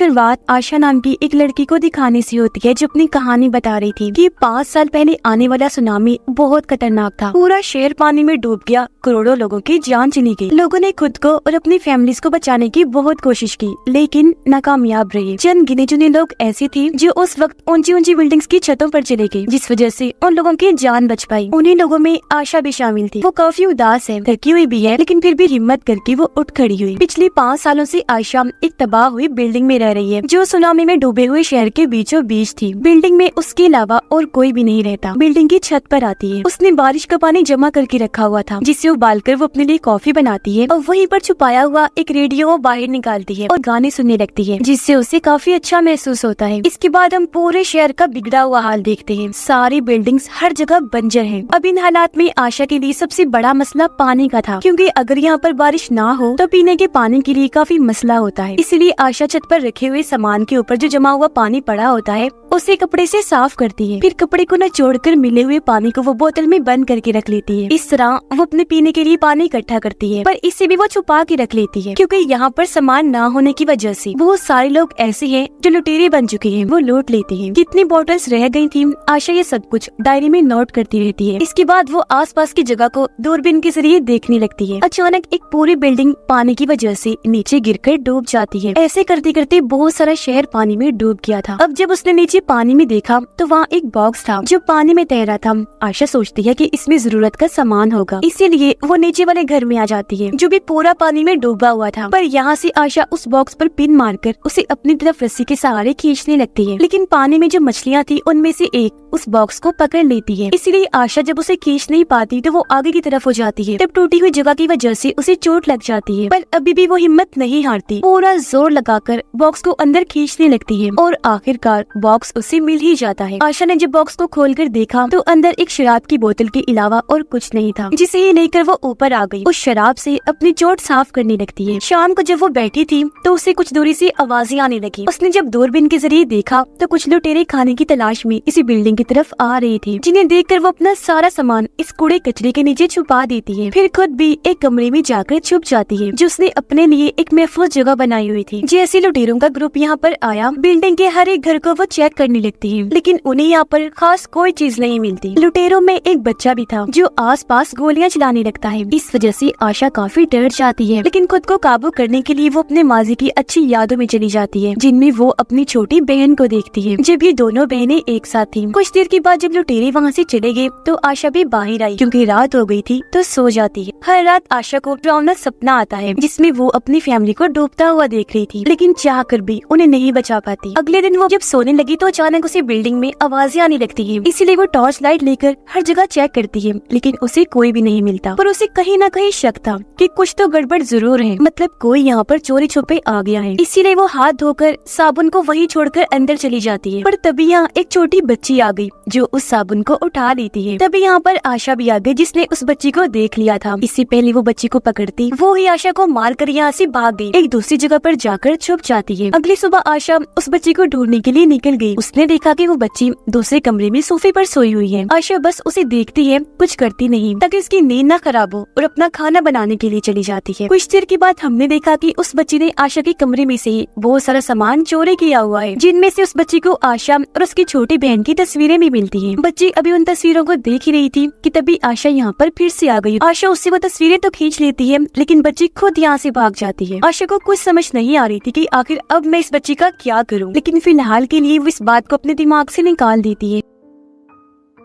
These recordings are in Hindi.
शुरुआत आशा नाम की एक लड़की को दिखाने से होती है, जो अपनी कहानी बता रही थी कि 5 साल पहले आने वाला सुनामी बहुत खतरनाक था। पूरा शहर पानी में डूब गया, करोड़ों लोगों की जान चली गई। लोगों ने खुद को और अपनी फैमिलीज को बचाने की बहुत कोशिश की, लेकिन नाकामयाब रहे। चंद गिने चुने लोग ऐसे थे जो उस वक्त ऊंची ऊंची बिल्डिंग्स की छतों पर चले गए, जिस वजह से उन लोगों की जान बच पाई। उन्हीं लोगों में आशा भी शामिल थी। वो काफी उदास है, थकी हुई भी है, लेकिन फिर भी हिम्मत करके वो उठ खड़ी हुई। पिछले 5 सालों से आशा एक तबाह हुई बिल्डिंग में रह रही है, जो सुनामी में डूबे हुए शहर के बीचों बीच थी। बिल्डिंग में उसके अलावा और कोई भी नहीं रहता। बिल्डिंग की छत पर आती है। उसने बारिश का पानी जमा करके रखा हुआ था, जिससे उबालकर वो अपने लिए कॉफी बनाती है और वहीं पर छुपाया हुआ एक रेडियो वो बाहर निकालती है और गाने सुनने लगती है, जिससे उसे काफी अच्छा महसूस होता है। इसके बाद हम पूरे शहर का बिगड़ा हुआ हाल देखते हैं। सारी बिल्डिंग्स हर जगह बंजर हैं। अब इन हालात में आशा के लिए सबसे बड़ा मसला पानी का था, क्योंकि अगर यहाँ पर बारिश ना हो तो पीने के पानी के लिए काफी मसला होता है। इसलिए आशा छत पर रखे हुए सामान के ऊपर जो जमा हुआ पानी पड़ा होता है उसे कपड़े से साफ करती है। फिर कपड़े को निचोड़कर मिले हुए पानी को वो बोतल में बंद करके रख लेती है। इस तरह वो अपने पीने के लिए पानी इकट्ठा करती है, पर इसे भी वो छुपा के रख लेती है, क्योंकि यहाँ पर सामान ना होने की वजह से बहुत सारे लोग ऐसे हैं जो लुटेरे बन चुके हैं। वो लूट लेते हैं। कितनी बोतल्स रह गई थी, आशा ये सब कुछ डायरी में नोट करती रहती है। इसके बाद वो आसपास की जगह को दूरबीन के जरिए देखने लगती है। अचानक एक पूरी बिल्डिंग पानी की वजह से नीचे गिरकर डूब जाती है। ऐसे करते करते बहुत सारा शहर पानी में डूब गया था। अब जब उसने नीचे पानी में देखा तो वहाँ एक बॉक्स था जो पानी में तैर रहा था। आशा सोचती है कि इसमें जरूरत का सामान होगा, इसीलिए वो नीचे वाले घर में आ जाती है, जो भी पूरा पानी में डूबा हुआ था। पर यहाँ से आशा उस बॉक्स पर पिन मारकर उसे अपनी तरफ रस्सी के सहारे खींचने लगती है, लेकिन पानी में जो मछलियाँ थी उनमें से एक उस बॉक्स को पकड़ लेती है। इसलिए आशा जब उसे खींच नहीं पाती तो वो आगे की तरफ हो जाती है। तब टूटी हुई जगह की वजह से उसे चोट लग जाती है, पर अभी भी वो हिम्मत नहीं हारती। पूरा जोर लगाकर बॉक्स को अंदर खींचने लगती है और आखिरकार बॉक्स उसे मिल ही जाता है। आशा ने जब बॉक्स को खोलकर देखा तो अंदर एक शराब की बोतल के अलावा और कुछ नहीं था, जिसे ही लेकर वो ऊपर आ गई। उस शराब से अपनी चोट साफ करने लगती है। शाम को जब वो बैठी थी तो उसे कुछ दूरी से आवाजें आने लगी। उसने जब दूरबीन के जरिए देखा तो कुछ लुटेरे खाने की तलाश में इसी बिल्डिंग की तरफ आ रहे थे, जिन्हें देखकर वो अपना सारा सामान इस कूड़े कचरे के नीचे छुपा देती है। फिर खुद भी एक कमरे में जाकर छुप जाती है, जो उसने अपने लिए एक महफूज जगह बनाई हुई थी। जैसे लुटेरों का ग्रुप यहाँ पर आया, बिल्डिंग के हर एक घर को वो चेक करने लगती है, लेकिन उन्हें यहाँ पर खास कोई चीज नहीं मिलती। लुटेरों में एक बच्चा भी था जो आसपास गोलियां चलाने लगता है। इस वजह से आशा काफी डर जाती है, लेकिन खुद को काबू करने के लिए वो अपने माजी की अच्छी यादों में चली जाती है, जिनमें वो अपनी छोटी बहन को देखती है जब ये दोनों बहनें एक साथ थी। कुछ देर के बाद जब लुटेरे वहाँ से चले गए तो आशा भी बाहर आई, क्योंकि रात हो गई थी तो सो जाती है। हर रात आशा को डरावना सपना आता है, जिसमें वो अपनी फैमिली को डूबता हुआ देख रही थी, लेकिन चाह कर भी उन्हें नहीं बचा पाती। अगले दिन वो जब सोने लगी तो अचानक उसे बिल्डिंग में आवाजें आने लगती है। इसीलिए वो टॉर्च लाइट लेकर हर जगह चेक करती है, लेकिन उसे कोई भी नहीं मिलता। पर उसे कहीं न कहीं शक था कि कुछ तो गड़बड़ जरूर है, मतलब कोई यहाँ पर चोरी छुपे आ गया है। इसीलिए वो हाथ धोकर साबुन को वहीं छोड़कर अंदर चली जाती है। पर तभी यहाँ एक छोटी बच्ची आ गई जो उस साबुन को उठा लेती है। तभी यहाँ पर आशा भी आ गई, जिसने उस बच्ची को देख लिया था। इससे पहले वो बच्ची को पकड़ती, वो ही आशा को मारकर यहाँ से भाग गई, एक दूसरी जगह पर जाकर छुप जाती है। अगली सुबह आशा उस बच्ची को ढूंढने के लिए निकल गई। उसने देखा कि वो बच्ची दूसरे कमरे में सोफे पर सोई हुई है। आशा बस उसे देखती है, कुछ करती नहीं, ताकि उसकी नींद न खराब हो, और अपना खाना बनाने के लिए चली जाती है। कुछ देर के बाद हमने देखा कि उस बच्ची ने आशा के कमरे में से बहुत सारा सामान चोरी किया हुआ है, जिनमें से उस बच्ची को आशा और उसकी छोटी बहन की तस्वीरें भी मिलती हैं। बच्ची अभी उन तस्वीरों को देख ही रही थी कि तभी आशा यहाँ पर फिर से आ गई। आशा उससे वो तस्वीरें तो खींच लेती है, लेकिन बच्ची खुद यहाँ से भाग जाती है। आशा को कुछ समझ नहीं आ रही थी कि आखिर अब मैं इस बच्ची का क्या करूँ, लेकिन फिलहाल के लिए वो इस बात को अपने दिमाग से निकाल देती है।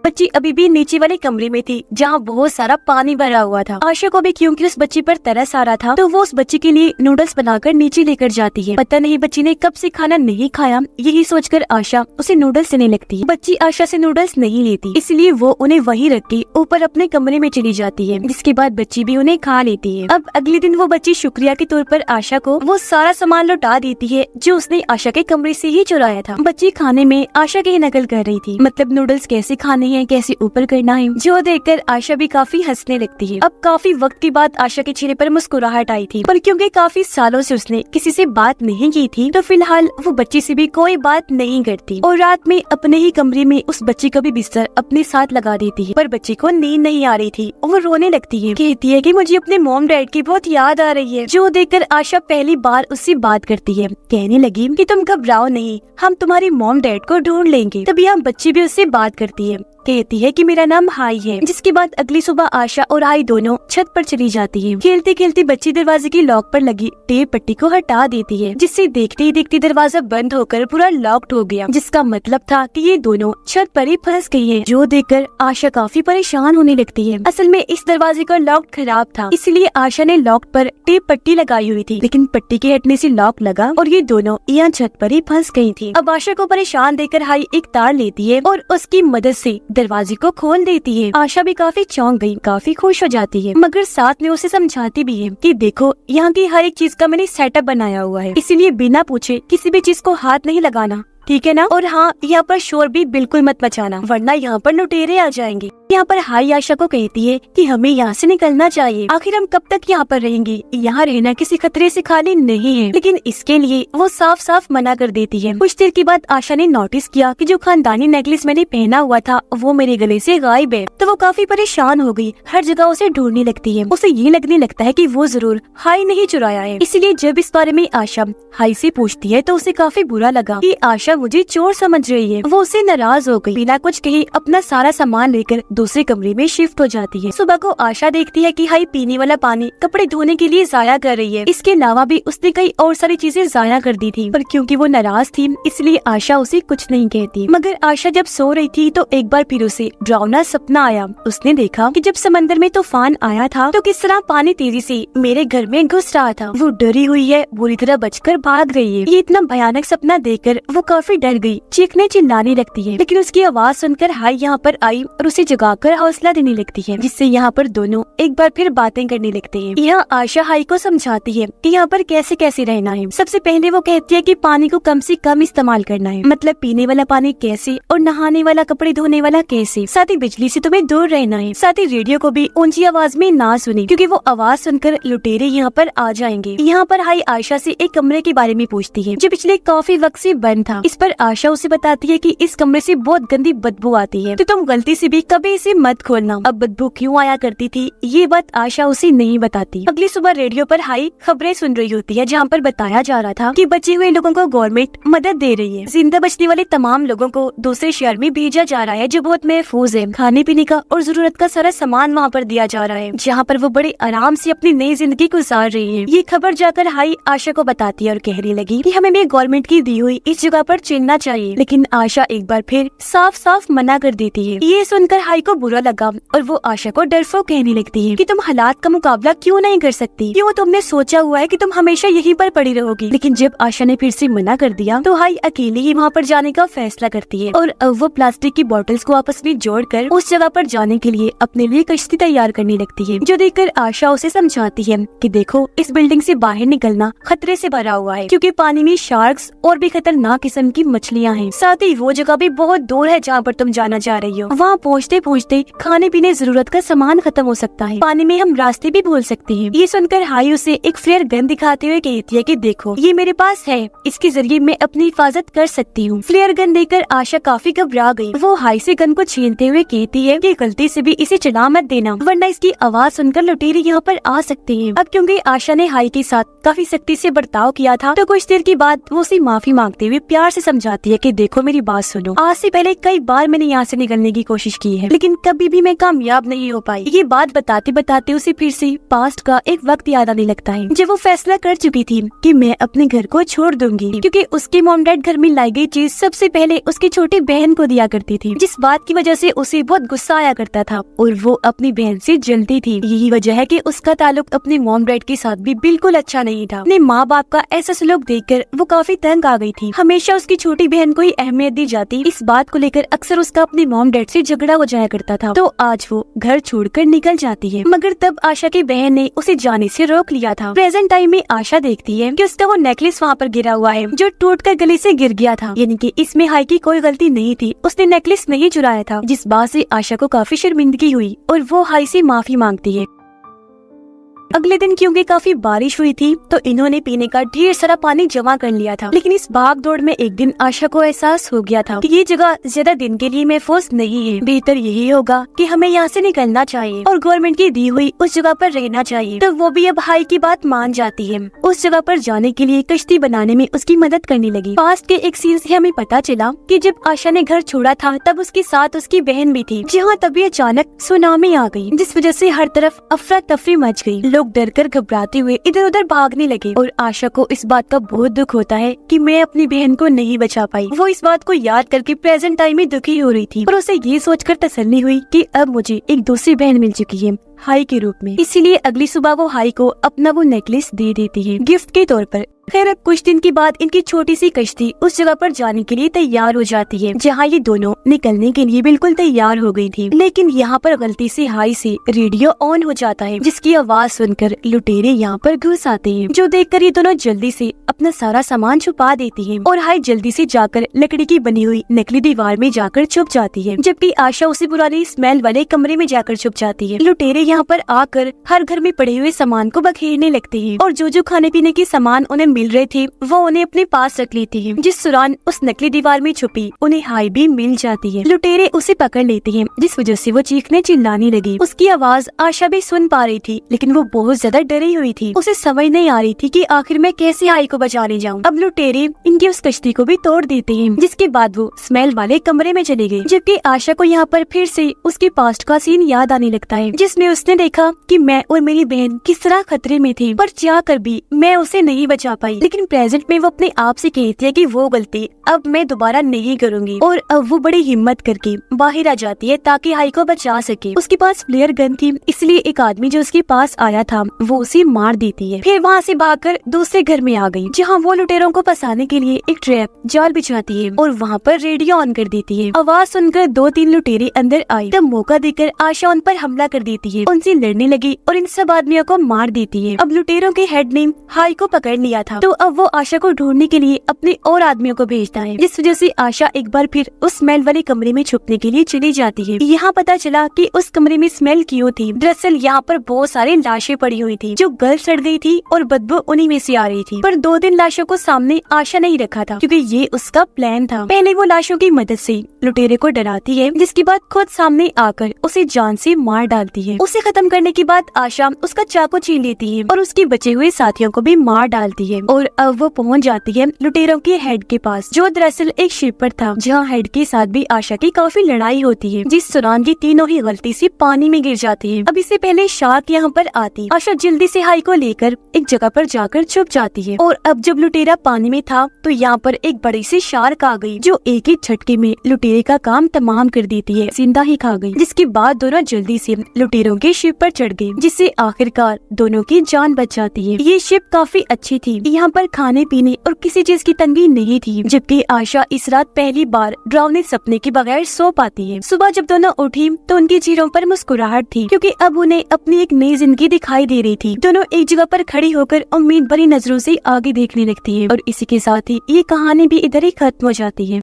बच्ची अभी भी नीचे वाले कमरे में थी, जहाँ बहुत सारा पानी भरा हुआ था। आशा को भी क्योंकि उस बच्ची पर तरस आ रहा था, तो वो उस बच्ची के लिए नूडल्स बनाकर नीचे लेकर जाती है। पता नहीं बच्ची ने कब से खाना नहीं खाया, यही सोचकर आशा उसे नूडल्स देने लगती है। बच्ची आशा से नूडल्स नहीं लेती, इसलिए वो उन्हें वहीं रख के ऊपर अपने कमरे में चली जाती है, जिसके बाद बच्ची भी उन्हें खा लेती है। अब अगले दिन वो बच्ची शुक्रिया के तौर पर आशा को वो सारा सामान लौटा देती है जो उसने आशा के कमरे से ही चुराया था। बच्ची खाने में आशा की नकल कर रही थी, मतलब नूडल्स कैसे खाने है, कैसे ऊपर करना है, जो देखकर आशा भी काफी हंसने लगती है। अब काफी वक्त के बाद आशा के चेहरे पर मुस्कुराहट आई थी, पर क्योंकि काफी सालों से उसने किसी से बात नहीं की थी, तो फिलहाल वो बच्ची से भी कोई बात नहीं करती और रात में अपने ही कमरे में उस बच्ची का भी बिस्तर अपने साथ लगा देती है। पर बच्ची को नींद नहीं आ रही थी और वो रोने लगती है, कहती है कि मुझे अपने मॉम डैड की बहुत याद आ रही है। जो देखकर आशा पहली बार उससे बात करती है, कहने लगी कि तुम घबराओ नहीं, हम तुम्हारी मॉम डैड को ढूंढ लेंगे। तभी हम बच्ची भी उससे बात करती है, कहती है कि मेरा नाम हाई है। जिसके बाद अगली सुबह आशा और हाई दोनों छत पर चली जाती है। खेलते खेलते बच्ची दरवाजे की लॉक पर लगी टेप पट्टी को हटा देती है, जिससे देखते ही देखते दरवाजा बंद होकर पूरा लॉक्ड हो गया, जिसका मतलब था कि ये दोनों छत पर ही फंस गई है। जो देखकर आशा काफी परेशान होने लगती है। असल में इस दरवाजे का लॉक खराब था, इसलिए आशा ने लॉक पर टेप पट्टी लगाई हुई थी, लेकिन पट्टी के हटने से लॉक लगा और ये दोनों यहाँ छत पर ही फंस गई थी। अब आशा को परेशान देखकर हाई एक तार लेती है और उसकी मदद से दरवाजे को खोल देती है। आशा भी काफी चौंक गई, काफी खुश हो जाती है, मगर साथ में उसे समझाती भी है कि देखो यहाँ की हर एक चीज का मैंने सेटअप बनाया हुआ है, इसीलिए बिना पूछे किसी भी चीज को हाथ नहीं लगाना, ठीक है ना। और हाँ, यहाँ पर शोर भी बिल्कुल मत मचाना, वरना यहाँ पर लुटेरे आ जाएंगे। यहाँ पर हाई आशा को कहती है कि हमें यहाँ से निकलना चाहिए, आखिर हम कब तक यहाँ पर रहेंगे, यहाँ रहना किसी खतरे से खाली नहीं है। लेकिन इसके लिए वो साफ साफ मना कर देती है। कुछ देर के बाद आशा ने नोटिस किया कि जो खानदानी नेकलेस मैंने पहना हुआ था वो मेरे गले से गायब है, तो वो काफी परेशान हो गई, हर जगह उसे ढूंढने लगती है। उसे ये लगने लगता है कि वो जरूर हाई ने ही चुराया है। इसलिए जब इस बारे में आशा हाई से पूछती है तो उसे काफी बुरा लगा कि आशा मुझे चोर समझ रही है। वो उससे नाराज हो गई, बिना कुछ कहे अपना सारा सामान लेकर दूसरे कमरे में शिफ्ट हो जाती है। सुबह को आशा देखती है कि हाई पीने वाला पानी कपड़े धोने के लिए जाया कर रही है। इसके अलावा भी उसने कई और सारी चीजें जाया कर दी थी, पर क्योंकि वो नाराज थी इसलिए आशा उसे कुछ नहीं कहती। मगर आशा जब सो रही थी तो एक बार फिर उसे डरावना सपना आया। उसने देखा कि जब समंदर में तूफान आया था तो किस तरह पानी तेजी से मेरे घर में घुस रहा था। वो डरी हुई है, बुरी तरह बचकर भाग रही है। ये इतना भयानक सपना देखकर वो काफी डर गई, चीखने चिल्लाने लगती है। लेकिन उसकी आवाज सुनकर हाई यहाँ पर आई और उसे जगाकर हौसला देने लगती है, जिससे यहाँ पर दोनों एक बार फिर बातें करने लगते हैं। यहाँ आशा हाई को समझाती है कि यहाँ पर कैसे कैसे रहना है। सबसे पहले वो कहती है कि पानी को कम से कम इस्तेमाल करना है, मतलब पीने वाला पानी कैसे और नहाने वाला, कपड़े धोने वाला कैसे। साथ ही बिजली से तुम्हें दूर रहना है। साथ ही रेडियो को भी ऊंची आवाज में ना सुने, क्योंकि वो आवाज सुनकर लुटेरे यहाँ पर आ जाएंगे। यहाँ पर हाई आशा से एक कमरे के बारे में पूछती है जो पिछले काफी वक्त से बंद था। इस पर आशा उसे बताती है कि इस कमरे से बहुत गंदी बदबू आती है, तो तुम गलती से भी कभी इसे मत खोलना। अब बदबू क्यों आया करती थी ये बात आशा उसे नहीं बताती। अगली सुबह रेडियो पर हाई खबरें सुन रही होती है, जहाँ पर बताया जा रहा था कि बचे हुए लोगों को गवर्नमेंट मदद दे रही है। जिंदा बचने वाले तमाम लोगों को दूसरे शहर में भेजा जा रहा है जो बहुत महफूज है। खाने पीने का और जरूरत का सारा सामान वहाँ पर दिया जा रहा है, जहाँ पर वो बड़े आराम से अपनी नई जिंदगी गुजार रही है। ये खबर जाकर हाई आशा को बताती है और कहने लगी कि हमें भी गवर्नमेंट की दी हुई इस जगह पर चलना चाहिए। लेकिन आशा एक बार फिर साफ साफ मना कर देती है। ये सुनकर हाई को बुरा लगा और वो आशा को डरपोक कहने लगती है कि तुम हालात का मुकाबला क्यों नहीं कर सकती, क्यों तुमने सोचा हुआ है कि तुम हमेशा यहीं पर पड़ी रहोगी। लेकिन जब आशा ने फिर से मना कर दिया तो हाई अकेले ही वहाँ पर जाने का फैसला करती है और अब वो प्लास्टिक की बोतल्स को आपस में जोड़कर उस जगह पर जाने के लिए अपने लिए कश्ती तैयार करने लगती है। जो देखकर आशा उसे समझाती है कि देखो इस बिल्डिंग से बाहर निकलना खतरे से भरा हुआ है, क्योंकि पानी में शार्क्स और भी खतरनाक किस्म की मछलियाँ हैं। साथ ही वो जगह भी बहुत दूर है जहाँ पर तुम जाना चाह रही हो। वहाँ पहुँचते पहुँचते खाने पीने जरूरत का सामान खत्म हो सकता है, पानी में हम रास्ते भी भूल सकते हैं। ये सुनकर हाई उसे एक फ्लेयर गन दिखाते हुए कहती है कि देखो ये मेरे पास है, इसके जरिए मैं अपनी हिफाजत कर सकती हूँ। फ्लेयर गन देकर आशा काफी घबरा गई। वो हाई से गन को छीनते हुए कहती है कि गलती से भी इसे चला मत देना, वरना इसकी आवाज सुनकर लुटेरे यहाँ पर आ सकते हैं। अब क्योंकि आशा ने हाई के साथ काफी सख्ती से बर्ताव किया था तो कुछ देर के बाद वो उसे माफी मांगते हुए प्यार से समझाती है कि देखो मेरी बात सुनो, आज से पहले कई बार मैंने यहाँ से निकलने की कोशिश की है, लेकिन कभी भी मैं कामयाब नहीं हो पाई। ये बात बताते बताते उसे फिर से पास्ट का एक वक्त याद आने लगता है जब वो फैसला कर चुकी थी कि मैं अपने घर को छोड़ दूंगी, क्योंकि उसके मॉम डैड घर में लाई गई चीज सबसे पहले उसकी छोटी बहन को दिया करती थी, जिस बात की वजह से उसे बहुत गुस्सा आया करता था और वो अपनी बहन से जलती थी। यही वजह है कि उसका ताल्लुक अपने मॉम डैड के साथ भी बिल्कुल अच्छा नहीं था। अपने माँ बाप का ऐसा सलूक देखकर वो काफी तंग आ गई थी। हमेशा उसकी छोटी बहन को ही अहमियत दी जाती, इस बात को लेकर अक्सर उसका अपने मॉम डैड से झगड़ा हो जाया जाया करता था, तो आज वो घर छोड़कर निकल जाती है। मगर तब आशा की बहन ने उसे जाने से रोक लिया था। प्रेजेंट टाइम में आशा देखती है कि उसका वो नेकलेस वहाँ पर गिरा हुआ है जो टूटकर गले से गिर गया था, यानी कि इसमें हाई की कोई गलती नहीं थी, उसने नेकलेस नहीं चुराया था। जिस बात से आशा को काफी शर्मिंदगी हुई और वो हाई से माफी मांगती है। अगले दिन क्योंकि काफी बारिश हुई थी तो इन्होंने पीने का ढेर सारा पानी जमा कर लिया था। लेकिन इस भाग दौड़ में एक दिन आशा को एहसास हो गया था कि ये जगह ज्यादा दिन के लिए महफूज नहीं है, बेहतर यही होगा कि हमें यहाँ से निकलना चाहिए और गवर्नमेंट की दी हुई उस जगह पर रहना चाहिए। तो वो भी अब हाई की बात मान जाती है। उस जगह पर जाने के लिए कश्ती बनाने में उसकी मदद करने लगी। पास्ट के एक सीन से हमें पता चला कि जब आशा ने घर छोड़ा था तब उसके साथ उसकी बहन भी थी, जहाँ तभी अचानक सुनामी आ गई, जिस वजह से हर तरफ अफरा तफरी मच गई। लोग डरकर घबराते हुए इधर उधर भागने लगे और आशा को इस बात का बहुत दुख होता है कि मैं अपनी बहन को नहीं बचा पाई। वो इस बात को याद करके प्रेजेंट टाइम में दुखी हो रही थी, पर उसे ये सोचकर तसल्ली हुई कि अब मुझे एक दूसरी बहन मिल चुकी है हाई के रूप में। इसीलिए अगली सुबह वो हाई को अपना वो नेकलेस दे देती है गिफ्ट के तौर पर। खैर अब कुछ दिन के बाद इनकी छोटी सी कश्ती उस जगह पर जाने के लिए तैयार हो जाती है जहाँ ये दोनों निकलने के लिए बिल्कुल तैयार हो गई थी। लेकिन यहाँ पर गलती से हाई से रेडियो ऑन हो जाता है, जिसकी आवाज सुनकर लुटेरे यहाँ पर घुस आते हैं, जो देखकर ये दोनों जल्दी से अपना सारा सामान छुपा देती है और हाई जल्दी से जाकर लकड़ी की बनी हुई नकली दीवार में जाकर छुप जाती है, जबकि आशा उसी पुरानी स्मेल वाले कमरे में जाकर छुप जाती है। लुटेरे यहाँ पर आकर हर घर में पड़े हुए सामान को बखेरने लगते हैं और जो खाने पीने के सामान उन्हें मिल रहे थे वो उन्हें अपने पास रख लेती है। जिस दौरान उस नकली दीवार में छुपी उन्हें हाई भी मिल जाती है। लुटेरे उसे पकड़ लेते हैं, जिस वजह से वो चीखने चिल्लाने लगी। उसकी आवाज आशा भी सुन पा रही थी, लेकिन वो बहुत ज्यादा डरी हुई थी। उसे समझ नहीं आ रही थी कि आखिर मैं कैसे हाई को बचाने जाऊँ। अब लुटेरे इनकी उस कश्ती को भी तोड़ देते हैं, जिसके बाद वो स्मेल वाले कमरे में चले गए। जबकि आशा को यहाँ पर फिर से उसके पास्ट का सीन याद आने लगता है, जिसमें उसने देखा कि मैं और मेरी बहन किस तरह खतरे में थे, पर क्या कर भी मैं उसे नहीं बचा पाई। लेकिन प्रेजेंट में वो अपने आप से कहती है कि वो गलती अब मैं दोबारा नहीं करूंगी, और अब वो बड़ी हिम्मत करके बाहर आ जाती है ताकि हाई को बचा सके। उसके पास फ्लेयर गन थी, इसलिए एक आदमी जो उसके पास आया था वो उसे मार देती है। फिर वहाँ से भागकर दूसरे घर में आ गई, जहाँ वो लुटेरों को फंसाने के लिए एक ट्रैप जाल बिछाती है और वहाँ पर रेडियो ऑन कर देती है। आवाज सुनकर 2-3 लुटेरे अंदर आए, तब मौका देकर आशा उन पर हमला कर देती है, उनसे लड़ने लगी और इन सब आदमियों को मार देती है। अब लुटेरों के हेड ने हाई को पकड़ लिया था, तो अब वो आशा को ढूंढने के लिए अपने और आदमियों को भेजता है, जिस वजह से आशा एक बार फिर उस स्मेल वाले कमरे में छुपने के लिए चली जाती है। यहाँ पता चला कि उस कमरे में स्मेल क्यों थी। दरअसल यहाँ पर बहुत सारी लाशें पड़ी हुई थी जो गल सड़ गई थी और बदबू उन्हीं में से आ रही थी। पर 2 दिन लाशों को सामने आशा नहीं रखा था, क्योंकि ये उसका प्लान था। पहले वो लाशों की मदद से लुटेरे को डराती है, जिसके बाद खुद सामने आकर उसे जान से मार डालती है। उसे खत्म करने के बाद आशा उसका चाकू छीन लेती है और उसके बचे हुए साथियों को भी मार डालती है। और अब वो पहुंच जाती है लुटेरों के हेड के पास, जो दरअसल एक शिप पर था, जहाँ हेड के साथ भी आशा की काफी लड़ाई होती है, जिस दौरान ये तीनों ही गलती से पानी में गिर जाती है। अब इससे पहले शार्क यहाँ पर आती, आशा जल्दी से हाई को लेकर एक जगह पर जाकर छुप जाती है। और अब जब लुटेरा पानी में था तो यहाँ पर एक बड़ी सी शार्क आ गई, जो एक ही झटके में लुटेरे का काम तमाम कर देती है, जिंदा ही खा गई। जिसके बाद दोनों जल्दी से लुटेरों के शिप पर चढ़ गए, जिससे आखिरकार दोनों की जान बच जाती है। ये शिप काफी अच्छी थी, यहाँ पर खाने पीने और किसी चीज की तंगी नहीं थी। जबकि आशा इस रात पहली बार डरावने सपने के बगैर सो पाती है। सुबह जब दोनों उठी तो उनके चेहरों पर मुस्कुराहट थी, क्योंकि अब उन्हें अपनी एक नई जिंदगी दिखाई दे रही थी। दोनों एक जगह पर खड़ी होकर उम्मीद भरी नजरों से आगे देखने लगती है। और इसी के साथ ही ये कहानी भी इधर ही खत्म हो जाती है।